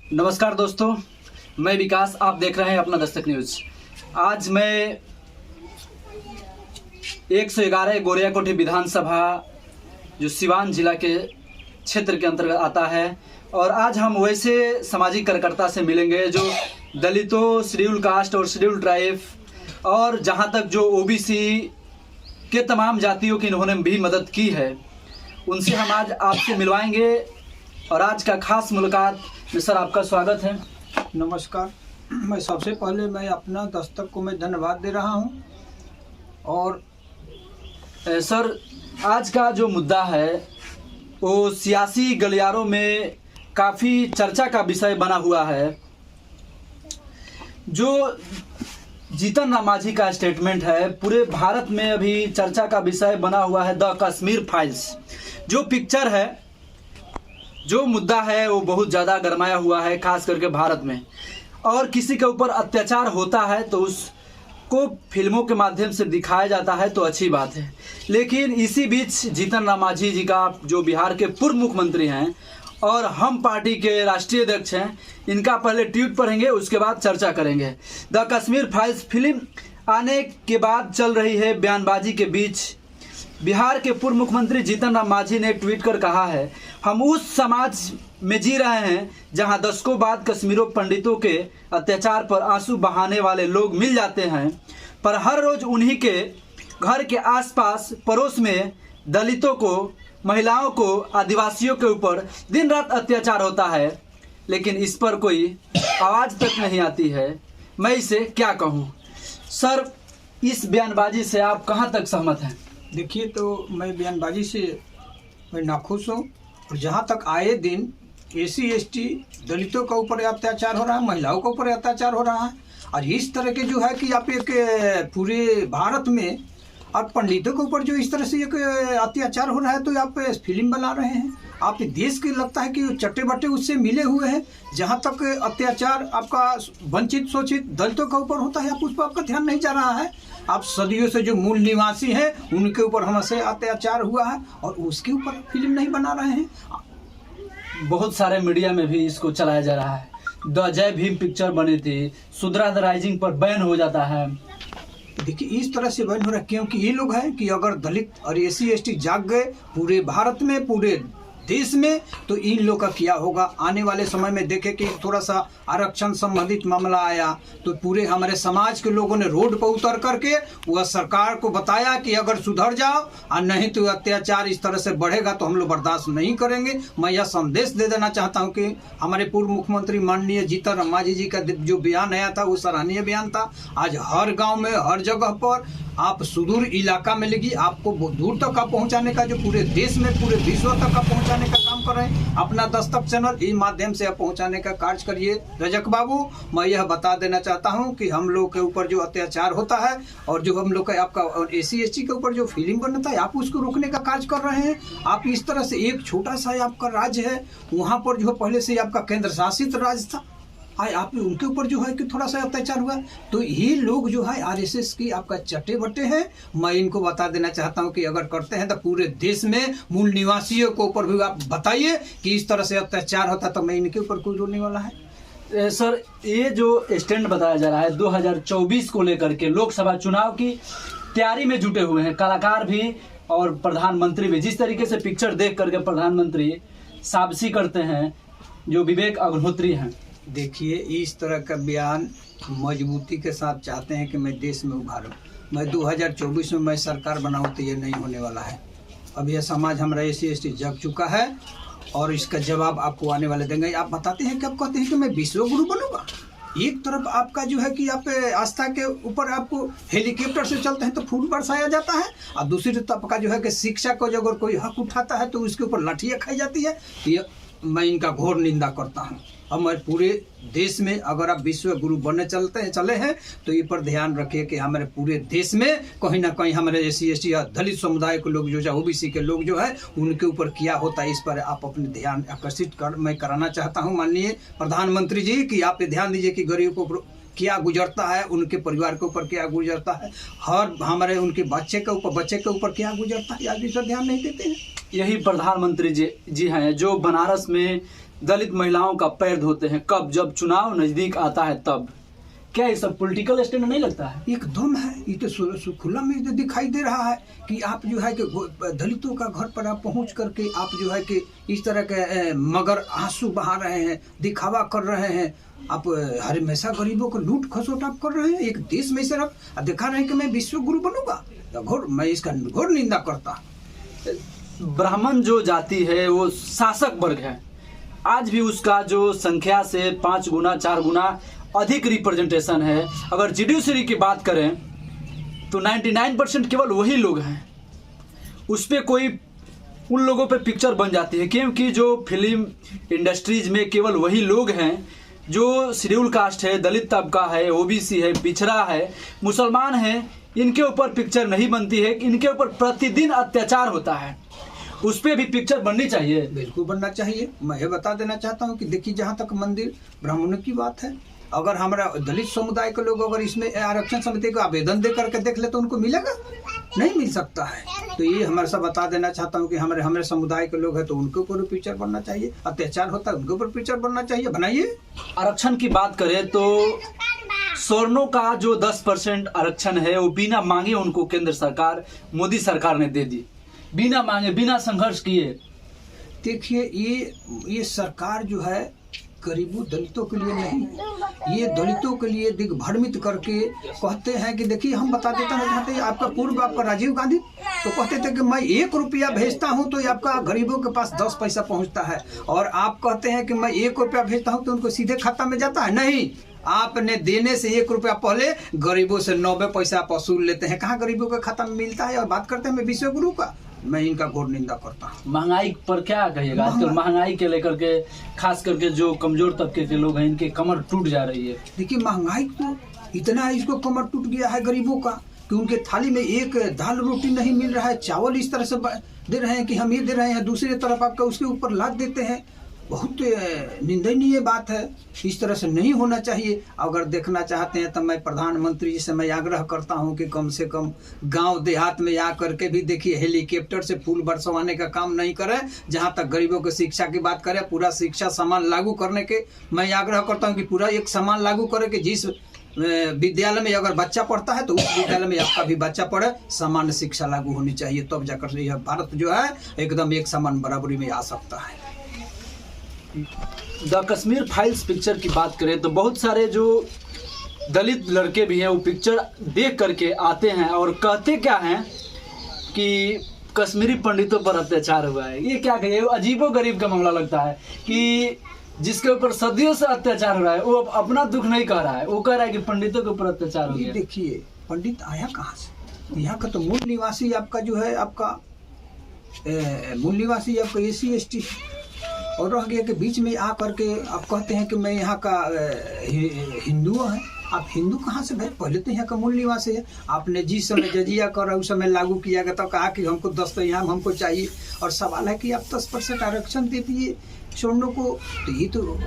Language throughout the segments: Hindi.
नमस्कार दोस्तों, मैं विकास, आप देख रहे हैं अपना दस्तक न्यूज। आज मैं 111 गोरियाकोठी विधानसभा जो सिवान जिला के क्षेत्र के अंतर्गत आता है, और आज हम वैसे सामाजिक कार्यकर्ता से मिलेंगे जो दलितों, शेड्यूल कास्ट और शेड्यूल ट्राइब और जहां तक जो ओबीसी के तमाम जातियों की इन्होंने भी मदद की है, उनसे हम आज आपसे मिलवाएंगे। और आज का खास मुलाकात में सर आपका स्वागत है। नमस्कार। मैं सबसे पहले अपना दस्तक को मैं धन्यवाद दे रहा हूं। और सर, आज का जो मुद्दा है वो सियासी गलियारों में काफ़ी चर्चा का विषय बना हुआ है। जो जीतन राम मांझी का स्टेटमेंट है, पूरे भारत में अभी चर्चा का विषय बना हुआ है। द कश्मीर फाइल्स जो पिक्चर है, जो मुद्दा है वो बहुत ज़्यादा गरमाया हुआ है, खास करके भारत में। और किसी के ऊपर अत्याचार होता है तो उसको फिल्मों के माध्यम से दिखाया जाता है तो अच्छी बात है। लेकिन इसी बीच जीतन राम मांझी जी का, जो बिहार के पूर्व मुख्यमंत्री हैं और हम पार्टी के राष्ट्रीय अध्यक्ष हैं, इनका पहले ट्वीट पढ़ेंगे, उसके बाद चर्चा करेंगे। द कश्मीर फाइल्स फिल्म आने के बाद चल रही है बयानबाजी के बीच बिहार के पूर्व मुख्यमंत्री जीतन राम मांझी ने ट्वीट कर कहा है, हम उस समाज में जी रहे हैं जहां दशकों बाद कश्मीरों पंडितों के अत्याचार पर आंसू बहाने वाले लोग मिल जाते हैं, पर हर रोज उन्हीं के घर के आसपास पड़ोस में दलितों को, महिलाओं को, आदिवासियों के ऊपर दिन रात अत्याचार होता है, लेकिन इस पर कोई आवाज़ तक नहीं आती है। मैं इसे क्या कहूँ? सर, इस बयानबाजी से आप कहाँ तक सहमत हैं? देखिए, तो मैं बयानबाजी से मैं नाखुश हूँ। और जहाँ तक आए दिन एसी एसटी दलितों के ऊपर अत्याचार हो रहा है, महिलाओं के ऊपर अत्याचार हो रहा है, और इस तरह के जो है कि आप एक पूरे भारत में और पंडितों के ऊपर जो इस तरह से एक अत्याचार हो रहा है, तो आप फिल्म बना रहे हैं। आप देश के लगता है कि चट्टे बट्टे उससे मिले हुए हैं। जहाँ तक अत्याचार आपका वंचित शोषित दलितों के ऊपर होता है, आप उस पर आपका ध्यान नहीं जा रहा है। आप सदियों से जो मूल निवासी हैं उनके ऊपर हमसे अत्याचार हुआ है और उसके ऊपर फिल्म नहीं बना रहे हैं। बहुत सारे मीडिया में भी इसको चलाया जा रहा है। द जय भीम पिक्चर बनी थी, सुधरा द राइजिंग पर बैन हो जाता है। देखिए, इस तरह से बैन हो रहा है क्योंकि ये लोग हैं कि अगर दलित और एसी एसटी जाग गए पूरे भारत में, पूरे देश में, तो इन लोग का क्या होगा। आने वाले समय में देखे कि थोड़ा सा आरक्षण संबंधित मामला आया तो पूरे हमारे समाज के लोगों ने रोड पर उतर करके वह सरकार को बताया कि अगर सुधर जाओ और नहीं तो अत्याचार इस तरह से बढ़ेगा तो हम लोग बर्दाश्त नहीं करेंगे। मैं यह संदेश दे देना चाहता हूं कि हमारे पूर्व मुख्यमंत्री माननीय जीतन राम मांझी जी का जो बयान आया था वो सराहनीय बयान था। आज हर गाँव में, हर जगह पर आप सुदूर इलाका में लेगी, आपको दूर तक का पहुंचाने का, जो पूरे देश में, पूरे विश्व तक का पहुंचाने का काम कर रहे हैं। अपना दस्तक चैनल इस माध्यम से आप पहुंचाने का कार्य करिए। रजक बाबू, मैं यह बता देना चाहता हूं कि हम लोग के ऊपर जो अत्याचार होता है और जो हम लोग का आपका एसी एसटी के ऊपर जो फिल्म बनता है, आप उसको रोकने का कार्य कर रहे हैं। आप इस तरह से एक छोटा सा आपका राज्य है, वहाँ पर जो पहले से आपका केंद्र शासित राज्य था, आप उनके ऊपर जो है कि थोड़ा सा अत्याचार हुआ, तो ये लोग जो है आरएसएस की आपका चट्टे बट्टे हैं। मैं इनको बता देना चाहता हूं कि अगर करते हैं तो पूरे देश में मूल निवासियों के ऊपर भी आप बताइए कि इस तरह से अत्याचार होता, तो मैं इनके ऊपर कोई रोने वाला है। सर, ये जो स्टैंड बताया जा रहा है 2024 को लेकर के, लोकसभा चुनाव की तैयारी में जुटे हुए हैं कलाकार भी और प्रधानमंत्री भी। जिस तरीके से पिक्चर देख करके प्रधानमंत्री शाबाशी करते हैं जो विवेक अग्निहोत्री हैं। देखिए, इस तरह का बयान मजबूती के साथ चाहते हैं कि मैं देश में उभारूं। मैं 2024 में मैं सरकार बनाऊं तो ये नहीं होने वाला है। अब यह समाज हमारा एसी एसटी जग चुका है और इसका जवाब आपको आने वाले देंगे। आप बताते हैं कि आप कहते हैं कि मैं विश्व गुरु बनूंगा। एक तरफ आपका जो है कि आप आस्था के ऊपर आपको हेलीकॉप्टर से चलते हैं तो फूल बरसाया जाता है, और दूसरी तरफ आपका जो है कि शिक्षा को जो अगर कोई हक उठाता है तो उसके ऊपर लाठियाँ खाई जाती है। ये मैं इनका घोर निंदा करता हूँ। हमारे पूरे देश में अगर आप विश्व गुरु बनने चले हैं तो ये पर ध्यान रखिए कि हमारे पूरे देश में कहीं ना कहीं हमारे एसी एसटी या दलित समुदाय के लोग जो ओबीसी के लोग जो है उनके ऊपर क्या होता है, इस पर आप अपने ध्यान आकर्षित मैं कराना चाहता हूँ माननीय प्रधानमंत्री जी कि आप ध्यान दीजिए कि गरीबों को क्या गुजरता है, उनके परिवार के ऊपर क्या गुजरता है, हर हमारे उनके बच्चे के ऊपर क्या गुजरता है, आज इस पर ध्यान नहीं देते हैं। यही प्रधानमंत्री जी हैं जो बनारस में दलित महिलाओं का पैर धोते हैं। कब? जब चुनाव नजदीक आता है तब। क्या ये सब पॉलिटिकल स्टैंड नहीं लगता है? एकदम है। ये तो खुला में तो दिखाई दे रहा है कि आप जो है कि दलितों का घर पर आप पहुंच करके आप जो है कि इस तरह के मगर आंसू बहा रहे हैं, दिखावा कर रहे हैं। आप हर हमेशा गरीबों को लूट खसोट आप कर रहे हैं। एक देश में से आप दिखा रहे हैं कि मैं विश्व गुरु बनूंगा। मैं इसका घोर निंदा करता। ब्राह्मण जो जाति है वो शासक वर्ग है। आज भी उसका जो संख्या से 5 गुना 4 गुना अधिक रिप्रेजेंटेशन है। अगर जुडिशरी की बात करें तो 99% केवल वही लोग हैं। उस पर कोई उन लोगों पे पिक्चर बन जाती है, क्योंकि जो फिल्म इंडस्ट्रीज में केवल वही लोग हैं जो शेड्यूल कास्ट है, दलित तबका है, ओबीसी है, पिछड़ा है, मुसलमान है। इनके ऊपर पिक्चर नहीं बनती है। इनके ऊपर प्रतिदिन अत्याचार होता है। उस पर भी पिक्चर बननी चाहिए। बिल्कुल बनना चाहिए। मैं ये बता देना चाहता हूँ कि देखिए, जहाँ तक मंदिर ब्राह्मणों की बात है, अगर हमारा दलित समुदाय के लोग अगर इसमें आरक्षण समिति को आवेदन दे करके देख ले तो उनको मिलेगा? नहीं मिल सकता है। तो ये हमारे सब बता देना चाहता हूँ कि हमारे समुदाय के लोग हैं तो उनके ऊपर पिक्चर बनना चाहिए। अत्याचार होता है उनके ऊपर पिक्चर बनना चाहिए, बनाइए। आरक्षण की बात करें तो सवर्णों का जो 10% आरक्षण है वो बिना मांगे उनको केंद्र सरकार, मोदी सरकार ने दे दी, बिना मांगे, बिना संघर्ष किए। देखिए, ये सरकार जो है गरीबों दलितों के लिए नहीं, ये दलितों के लिए दिग्भ्रमित करके कहते हैं कि देखिए, हम बता देता हूँ, चाहते आपका पूर्व आपका राजीव गांधी तो कहते थे कि मैं 1 रुपया भेजता हूँ तो आपका गरीबों के पास 10 पैसा पहुँचता है, और आप कहते हैं कि मैं 1 रुपया भेजता हूँ तो उनको सीधे खाता में जाता है। नहीं, आपने देने से 1 रुपया पहले गरीबों से 90 पैसा आप वसूल लेते हैं। कहाँ गरीबों के खाता में मिलता है? और बात करते हैं मैं विश्व गुरु का, मैं इनका घोर निंदा करता हूँ। महंगाई पर क्या कहिएगा? आजकल महंगाई के लेकर के खास करके जो कमजोर तबके के लोग हैं इनके कमर टूट जा रही है। देखिए, महंगाई तो इतना इसको कमर टूट गया है गरीबों का कि उनके थाली में एक दाल रोटी नहीं मिल रहा है। चावल इस तरह से दे रहे हैं कि हम ये दे रहे हैं, दूसरी तरफ आपका उसके ऊपर लाद देते हैं। बहुत निंदनीय बात है। इस तरह से नहीं होना चाहिए। अगर देखना चाहते हैं तो मैं प्रधानमंत्री जी से मैं आग्रह करता हूं कि कम से कम गांव देहात में आ करके भी देखिए, हेलीकॉप्टर से फूल बरसवाने का काम नहीं करें। जहां तक गरीबों की शिक्षा की बात करें, पूरा शिक्षा समान लागू करने के मैं आग्रह करता हूं कि पूरा एक समान लागू करें कि जिस विद्यालय में अगर बच्चा पढ़ता है तो उस विद्यालय में आपका भी बच्चा पढ़े। समान शिक्षा लागू होनी चाहिए, तब जाकर यह भारत जो है एकदम एक समान बराबरी में आ सकता है। द कश्मीर फाइल्स पिक्चर की बात करें तो बहुत सारे जो दलित लड़के भी हैं वो पिक्चर देख करके आते हैं और कहते क्या हैं कि कश्मीरी पंडितों पर अत्याचार हुआ है। ये क्या कहिए, अजीबो गरीब का मामला लगता है कि जिसके ऊपर सदियों से अत्याचार हो रहा है वो अपना दुख नहीं कह रहा है, वो कह रहा है कि पंडितों के ऊपर अत्याचार हो गया। देखिए, पंडित आया कहाँ से? यहाँ का तो मूल निवासी आपका जो है आपका मूल निवासी आपका SC ST और रह गया कि बीच में आ करके आप कहते हैं कि मैं यहाँ का हिंदू है। आप हिंदू कहाँ से भाई? पहले तो यहाँ का मूल निवासी है। आपने जिस समय जजिया कर उस समय लागू किया गया तो कहा कि हमको 10 यहाँ हमको चाहिए, और सवाल है कि आप 10% आरक्षण दे दिए सवर्णों को, तो ये तो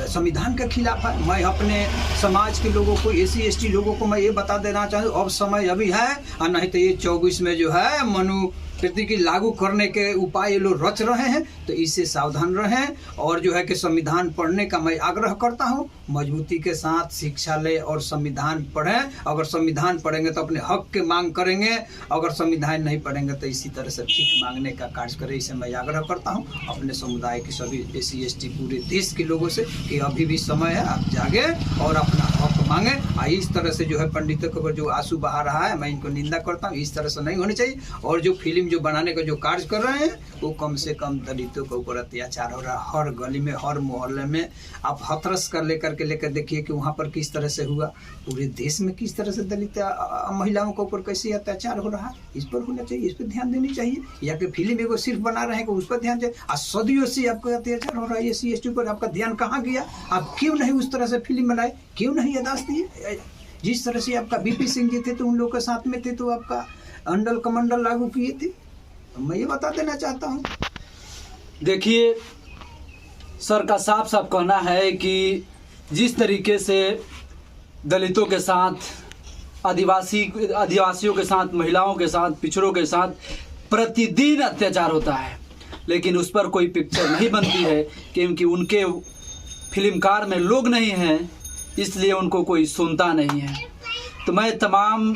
संविधान के खिलाफ है। मैं अपने समाज के लोगों को, SC ST लोगों को मैं ये बता देना चाहूँ, अब समय अभी है, और नहीं तो ये 24 में जो है मनुस्मृति की लागू करने के उपाय ये लोग रच रहे हैं। तो इससे सावधान रहें, और जो है कि संविधान पढ़ने का मैं आग्रह करता हूँ। मजबूती के साथ शिक्षा ले और संविधान पढ़ें। अगर संविधान पढ़ेंगे तो अपने हक के मांग करेंगे, अगर संविधान नहीं पढ़ेंगे तो इसी तरह से भीख मांगने का कार्य करें। इसे मैं आग्रह करता हूँ अपने समुदाय के सभी SC ST पूरे देश के लोगों से कि अभी भी समय है, आप जागे और अपना हक मांगे। इस तरह से जो है पंडितों के ऊपर जो आंसू बहा रहा है, मैं इनको निंदा करता हूँ। इस तरह से नहीं होनी चाहिए। और जो फिल्म जो बनाने का जो कार्य कर रहे हैं वो कम से कम दलितों के ऊपर अत्याचार हो रहा है। हर गली में, हर मोहल्ले में आप हथरस कर लेकर देखिए कि वहाँ पर किस तरह से हुआ। पूरे देश में किस तरह से दलित महिलाओं के ऊपर कैसे अत्याचार हो रहा है, इस पर होना चाहिए, इस पर ध्यान देनी चाहिए। या कि फिल्म एगो सिर्फ बना रहे हैं कि उस पर ध्यान चाहिए। सदियों से आपका अत्याचार हो रहा है SC ST पर, आपका ध्यान कहाँ गया? आप क्यों नहीं उस तरह से फिल्म बनाए, क्यों नहीं अदास दिए? जिस तरह से आपका BP सिंह जी थे तो उन लोगों के साथ में थे तो आपका अंडल कमंडल लागू किए थे। तो मैं ये बता देना चाहता हूँ। देखिए, सर का साफ साफ कहना है कि जिस तरीके से दलितों के साथ, आदिवासियों के साथ, महिलाओं के साथ, पिछड़ों के साथ प्रतिदिन अत्याचार होता है, लेकिन उस पर कोई पिक्चर नहीं बनती है क्योंकि उनके फिल्मकार में लोग नहीं हैं, इसलिए उनको कोई सुनता नहीं है। तो मैं तमाम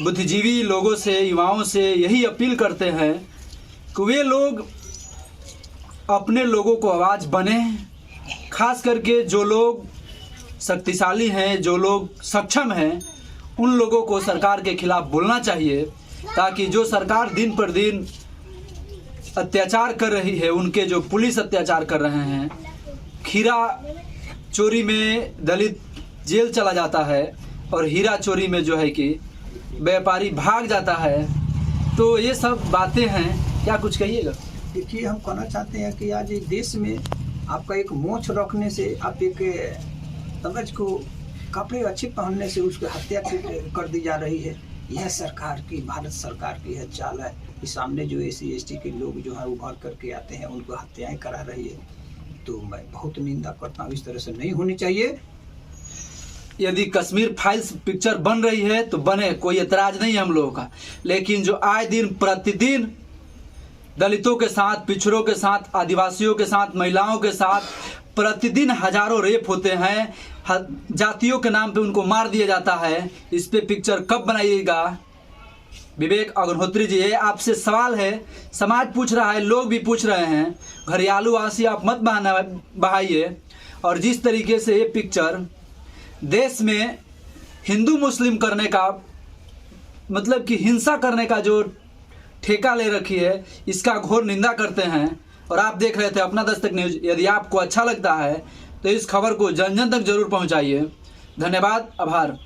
बुद्धिजीवी लोगों से, युवाओं से यही अपील करते हैं कि वे लोग अपने लोगों को आवाज़ बने, खास करके जो लोग शक्तिशाली हैं, जो लोग सक्षम हैं, उन लोगों को सरकार के खिलाफ बोलना चाहिए, ताकि जो सरकार दिन पर दिन अत्याचार कर रही है, उनके जो पुलिस अत्याचार कर रहे हैं, खीरा चोरी में दलित जेल चला जाता है और हीरा चोरी में जो है कि व्यापारी भाग जाता है, तो ये सब बातें हैं। क्या कुछ कहिएगा? देखिए, हम कहना चाहते हैं कि आज इस देश में आपका एक मोछ रखने से, आप एक तंगज को कपड़े अच्छे पहनने से उसकी हत्या कर दी जा रही है। यह सरकार की, भारत सरकार की यह चाल है कि सामने जो SC/ST के लोग जो है उभर करके आते हैं, उनको हत्याएं करा रही है। तो मैं बहुत निंदा करता हूँ, इस तरह से नहीं होनी चाहिए। यदि कश्मीर फाइल्स पिक्चर बन रही है तो बने, कोई एतराज़ नहीं है हम लोगों का, लेकिन जो आए दिन प्रतिदिन दलितों के साथ, पिछड़ों के साथ, आदिवासियों के साथ, महिलाओं के साथ प्रतिदिन हजारों रेप होते हैं, जातियों के नाम पे उनको मार दिया जाता है, इस पे पिक्चर कब बनाइएगा? विवेक अग्निहोत्री जी, ये आपसे सवाल है, समाज पूछ रहा है, लोग भी पूछ रहे हैं। घरियालू आंसी आप मत बहाइए। और जिस तरीके से ये पिक्चर देश में हिंदू मुस्लिम करने का, मतलब कि हिंसा करने का जो ठेका ले रखी है, इसका घोर निंदा करते हैं। और आप देख रहे थे अपना दस्तक न्यूज़। यदि आपको अच्छा लगता है तो इस खबर को जन जन तक जरूर पहुंचाइए। धन्यवाद, आभार।